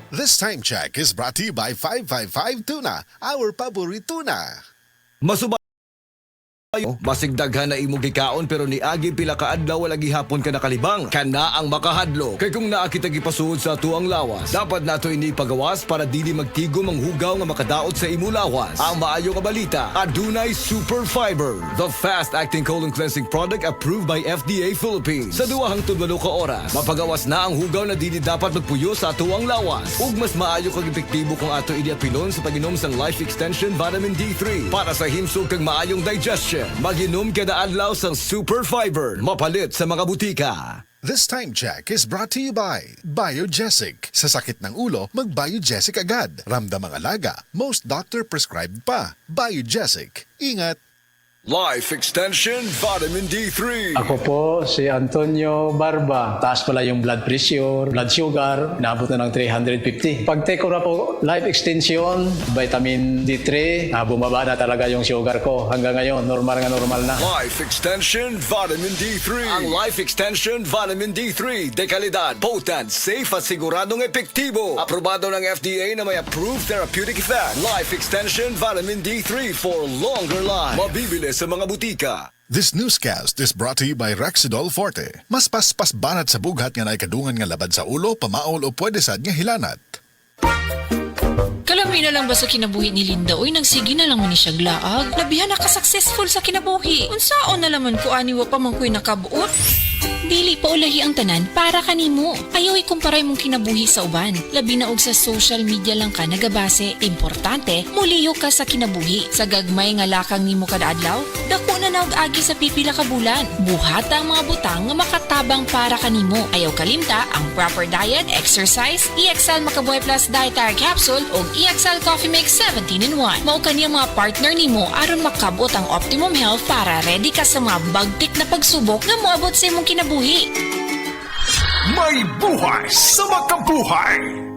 This time check is brought to you by 555 Tuna, our paborito tuna. Masubay masigdaghan na imong gikaon pero ni agi pila ka adlaw wala gihapon ka nakalibang kana ang makahadlo kay kung naa kita gipasuod sa tuang lawas dapat nato ini pagawas para dili magtigom ang hugaw nga makadaot sa imo lawas. Ang maayo nga balita, adunay super fiber, the fast acting colon cleansing product approved by FDA Philippines. Sa duhang tudlo ka oras mapagawas na ang hugaw na dili dapat magpuyo sa tuang lawas ug mas maayo kag epektibo kung ato ini apilon sa pag-inom sang Life Extension Vitamin D3 para sa himsog kag maayong digestion. Mag-inom kada adlaw sang Super Fiber, mapalit sa mga butika. This time check is brought to you by Biogesic. Sa sakit ng ulo, mag-Biogesic agad. Ramdam ang alaga, most doctor prescribed pa. Biogesic. Ingat! Life Extension Vitamin D3. Ako po si Antonio Barba. Taas pala yung blood pressure, blood sugar, naabot na ng 350. Pag take ko na po Life Extension, vitamin D3, bumaba na talaga yung sugar ko. Hanggang ngayon, normal na. Life Extension Vitamin D3. Ang Life Extension Vitamin D3, dekalidad, potent, safe at siguradong epektibo. Aprobado ng FDA na may approved therapeutic effect. Life Extension Vitamin D3 for longer life. Mabibili sa mga butika. This newscast is brought to you by Rexidol Forte. Mas paspas banat sa bughat nga naikadungan nga labad sa ulo, pamaol o pwede sad nga hilanat. Kalami na lang ba sa kinabuhi ni Linda? Uy, nagsige na lang man ni siya glaag. Labihan na ka-successful sa kinabuhi. Unsaon na laman ko aniwa pa man ko'y nakabuot. Dili pa ulahi ang tanan para kanimo. Ayaw ikumparay mong kinabuhi sa uban. Labi na og sa social media lang ka nagabase. Importante, muliyo ka sa kinabuhi. Sa gagmay nga lakang nimo kada adlaw, dako na naog agi sa pipila ka bulan. Buhata ang mga butang nga makatabang para kanimo. Ayaw kalimta ang proper diet, exercise, EXL Makabuhay Plus Dietary Capsule o EXL Coffee Mix 17-in-1. Mao kaniya mga partner nimo aron makabot ang optimum health para ready ka sa mga bagtik na pagsubok nga moabot sa imong kinabuhi. May buhay sa makabuhay!